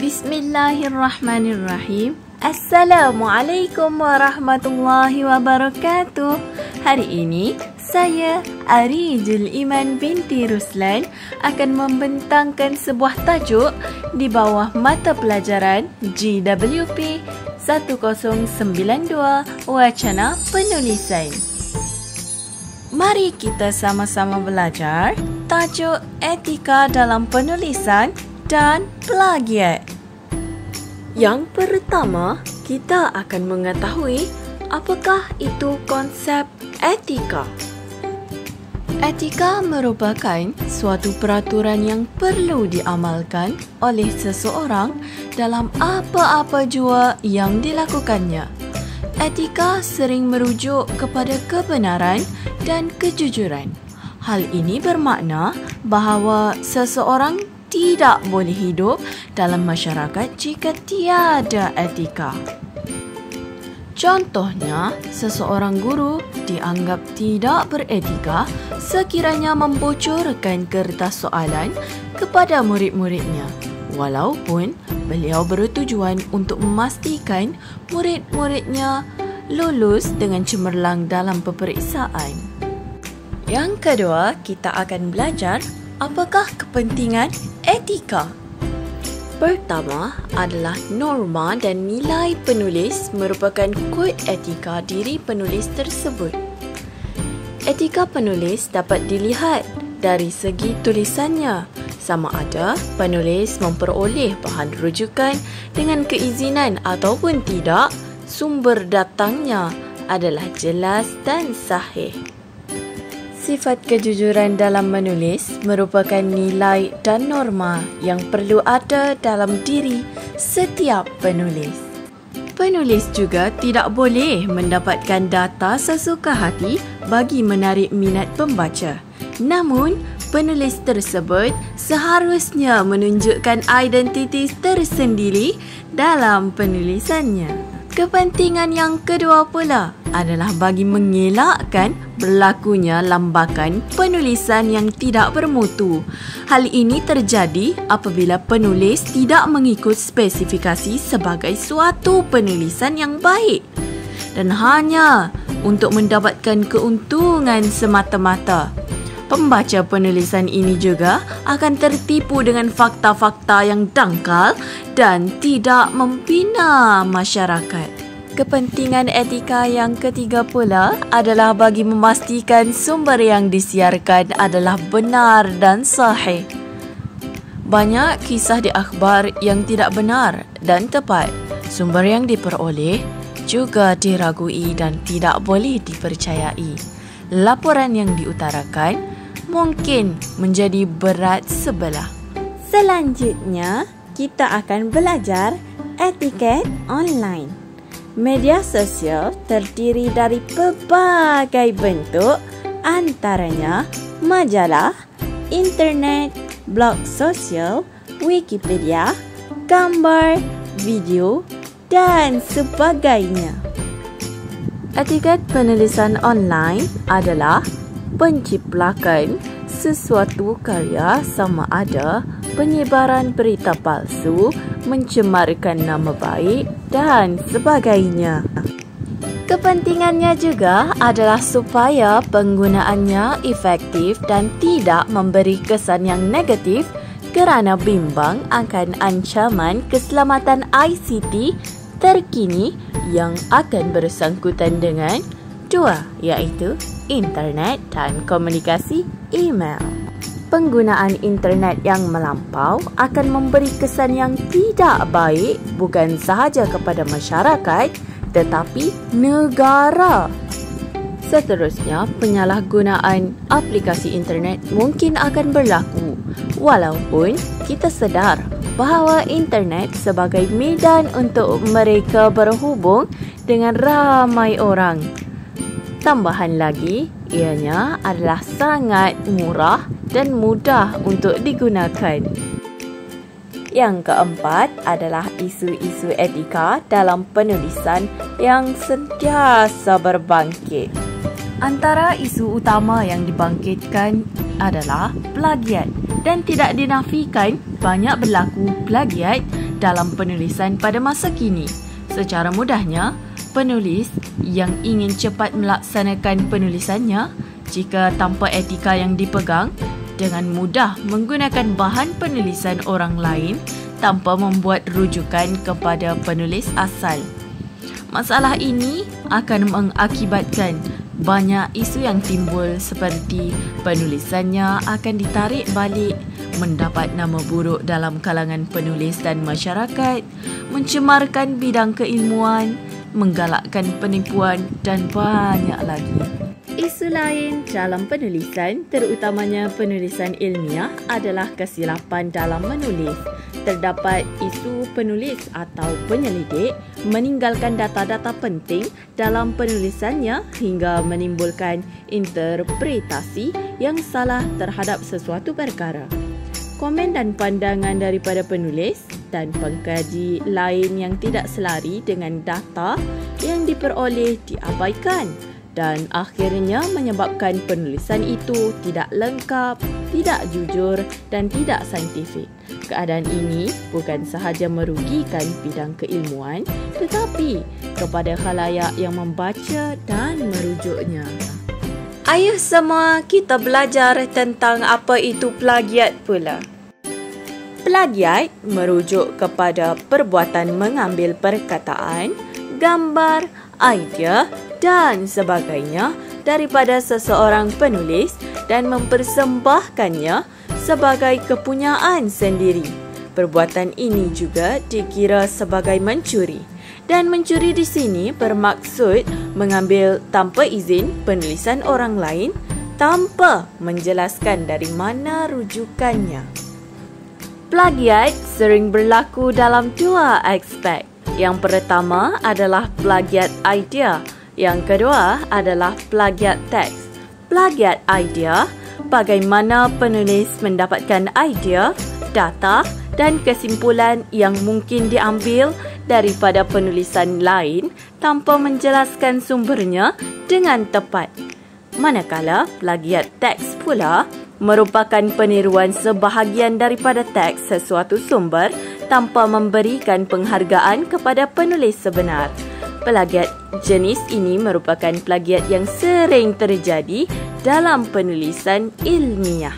Bismillahirrahmanirrahim. Assalamualaikum warahmatullahi wabarakatuh. Hari ini saya Arijul Iman binti Ruslan akan membentangkan sebuah tajuk di bawah mata pelajaran GWP 1092 Wacana Penulisan. Mari kita sama-sama belajar tajuk etika dalam penulisan dan plagiat. Yang pertama, kita akan mengetahui apakah itu konsep etika. Etika merupakan suatu peraturan yang perlu diamalkan oleh seseorang dalam apa-apa jua yang dilakukannya. Etika sering merujuk kepada kebenaran dan kejujuran. Hal ini bermakna bahawa seseorang tidak boleh hidup dalam masyarakat jika tiada etika. Contohnya, seseorang guru dianggap tidak beretika sekiranya membocorkan kertas soalan kepada murid-muridnya, walaupun beliau bertujuan untuk memastikan murid-muridnya lulus dengan cemerlang dalam peperiksaan. Yang kedua, kita akan belajar apakah kepentingan etika. Pertama adalah norma dan nilai penulis merupakan kod etika diri penulis tersebut. Etika penulis dapat dilihat dari segi tulisannya, sama ada penulis memperoleh bahan rujukan dengan keizinan ataupun tidak, sumber datangnya adalah jelas dan sahih. Sifat kejujuran dalam menulis merupakan nilai dan norma yang perlu ada dalam diri setiap penulis. Penulis juga tidak boleh mendapatkan data sesuka hati bagi menarik minat pembaca. Namun, penulis tersebut seharusnya menunjukkan identiti tersendiri dalam penulisannya. Kepentingan yang kedua pula adalah bagi mengelakkan berlakunya lambakan penulisan yang tidak bermutu. Hal ini terjadi apabila penulis tidak mengikut spesifikasi sebagai suatu penulisan yang baik dan hanya untuk mendapatkan keuntungan semata-mata. Pembaca penulisan ini juga akan tertipu dengan fakta-fakta yang dangkal dan tidak membina masyarakat. Kepentingan etika yang ketiga pula adalah bagi memastikan sumber yang disiarkan adalah benar dan sahih. Banyak kisah di akhbar yang tidak benar dan tepat. Sumber yang diperoleh juga diragui dan tidak boleh dipercayai. Laporan yang diutarakan mungkin menjadi berat sebelah. Selanjutnya, kita akan belajar etiket online. Media sosial terdiri dari pelbagai bentuk, antaranya majalah, internet, blog sosial, Wikipedia, gambar, video, dan sebagainya. Etiket penulisan online adalah penciplakan sesuatu karya sama ada penyebaran berita palsu, mencemarkan nama baik dan sebagainya. Kepentingannya juga adalah supaya penggunaannya efektif dan tidak memberi kesan yang negatif kerana bimbang akan ancaman keselamatan ICT terkini yang akan bersangkutan dengan dua, iaitu internet dan komunikasi email. Penggunaan internet yang melampau akan memberi kesan yang tidak baik bukan sahaja kepada masyarakat tetapi negara. Seterusnya, penyalahgunaan aplikasi internet mungkin akan berlaku walaupun kita sedar bahawa internet sebagai medan untuk mereka berhubung dengan ramai orang. Tambahan lagi, ianya adalah sangat murah dan mudah untuk digunakan. Yang keempat adalah isu-isu etika dalam penulisan yang sentiasa berbangkit. Antara isu utama yang dibangkitkan adalah plagiat dan tidak dinafikan banyak berlaku plagiat dalam penulisan pada masa kini. Secara mudahnya, penulis yang ingin cepat melaksanakan penulisannya jika tanpa etika yang dipegang, dengan mudah menggunakan bahan penulisan orang lain tanpa membuat rujukan kepada penulis asal. Masalah ini akan mengakibatkan banyak isu yang timbul seperti penulisannya akan ditarik balik, mendapat nama buruk dalam kalangan penulis dan masyarakat, mencemarkan bidang keilmuan, menggalakkan penipuan dan banyak lagi. Isu lain dalam penulisan, terutamanya penulisan ilmiah, adalah kesilapan dalam menulis. Terdapat isu penulis atau penyelidik meninggalkan data-data penting dalam penulisannya hingga menimbulkan interpretasi yang salah terhadap sesuatu perkara. Komen dan pandangan daripada penulis dan pengkaji lain yang tidak selari dengan data yang diperoleh diabaikan dan akhirnya menyebabkan penulisan itu tidak lengkap, tidak jujur dan tidak saintifik. Keadaan ini bukan sahaja merugikan bidang keilmuan tetapi kepada khalayak yang membaca dan merujuknya. Ayuh semua kita belajar tentang apa itu plagiat pula. Plagiat merujuk kepada perbuatan mengambil perkataan, gambar, idea dan sebagainya daripada seseorang penulis dan mempersembahkannya sebagai kepunyaan sendiri. Perbuatan ini juga dikira sebagai mencuri. Dan mencuri di sini bermaksud mengambil tanpa izin penulisan orang lain tanpa menjelaskan dari mana rujukannya. Plagiat sering berlaku dalam dua aspek. Yang pertama adalah plagiat idea. Yang kedua adalah plagiat teks. Plagiat idea, bagaimana penulis mendapatkan idea, data dan kesimpulan yang mungkin diambil daripada penulisan lain tanpa menjelaskan sumbernya dengan tepat. Manakala plagiat teks pula merupakan peniruan sebahagian daripada teks sesuatu sumber tanpa memberikan penghargaan kepada penulis sebenar. Plagiat jenis ini merupakan plagiat yang sering terjadi dalam penulisan ilmiah.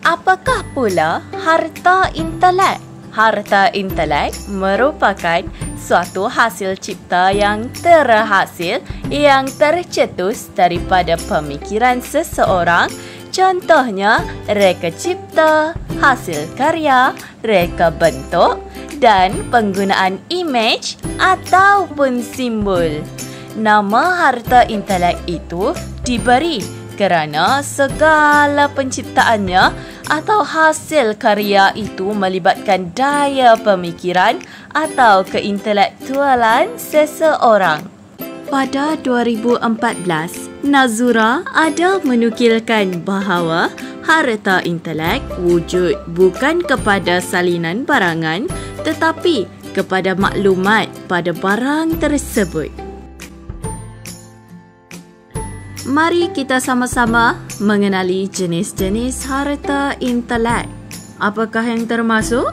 Apakah pula harta intelek? Harta intelek merupakan suatu hasil cipta yang terhasil yang tercetus daripada pemikiran seseorang. Contohnya, reka cipta, hasil karya, reka bentuk dan penggunaan imej ataupun simbol. Nama harta intelek itu diberi kerana segala penciptaannya atau hasil karya itu melibatkan daya pemikiran atau keintelektualan seseorang. Pada 2014, Nazura ada menukilkan bahawa harta intelek wujud bukan kepada salinan barangan tetapi kepada maklumat pada barang tersebut. Mari kita sama-sama mengenali jenis-jenis harta intelek. Apakah yang termasuk?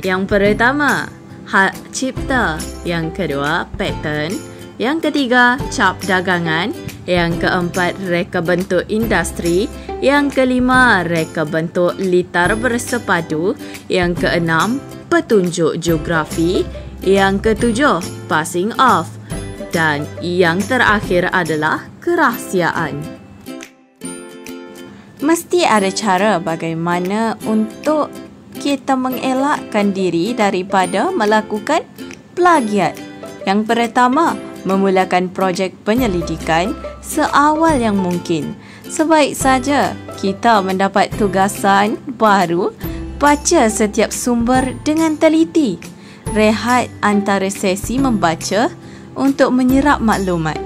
Yang pertama, hak cipta. Yang kedua, paten. Yang ketiga, cap dagangan. Yang keempat, reka bentuk industri. Yang kelima, reka bentuk litar bersepadu. Yang keenam, petunjuk geografi. Yang ketujuh, passing off. Dan yang terakhir adalah kerahsiaan. Mesti ada cara bagaimana untuk kita mengelakkan diri daripada melakukan plagiat. Yang pertama, memulakan projek penyelidikan seawal yang mungkin. Sebaik saja kita mendapat tugasan baru, baca setiap sumber dengan teliti. Rehat antara sesi membaca untuk menyerap maklumat.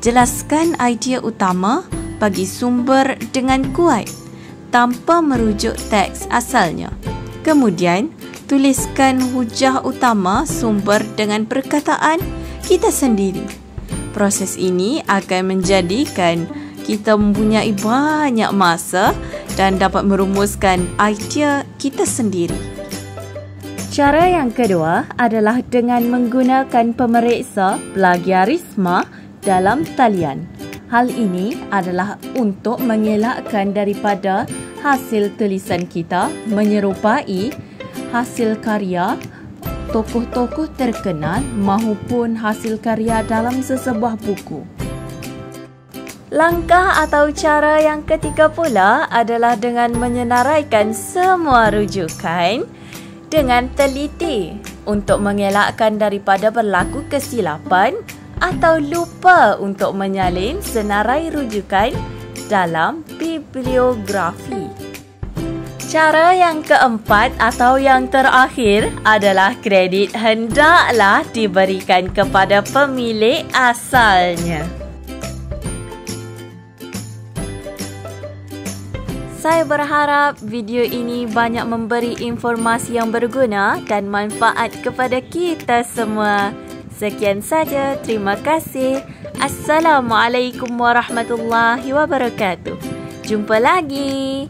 Jelaskan idea utama bagi sumber dengan kuat tanpa merujuk teks asalnya. Kemudian, tuliskan hujah utama sumber dengan perkataan kita sendiri. Proses ini akan menjadikan kita mempunyai banyak masa dan dapat merumuskan idea kita sendiri. Cara yang kedua adalah dengan menggunakan pemeriksa plagiarisme dalam talian. Hal ini adalah untuk mengelakkan daripada hasil tulisan kita menyerupai hasil karya tokoh-tokoh terkenal maupun hasil karya dalam sesebuah buku. Langkah atau cara yang ketiga pula adalah dengan menyenaraikan semua rujukan dengan teliti untuk mengelakkan daripada berlaku kesilapan atau lupa untuk menyalin senarai rujukan dalam bibliografi. Cara yang keempat atau yang terakhir adalah kredit hendaklah diberikan kepada pemilik asalnya. Saya berharap video ini banyak memberi informasi yang berguna dan manfaat kepada kita semua. Sekian saja, terima kasih. Assalamualaikum warahmatullahi wabarakatuh. Jumpa lagi.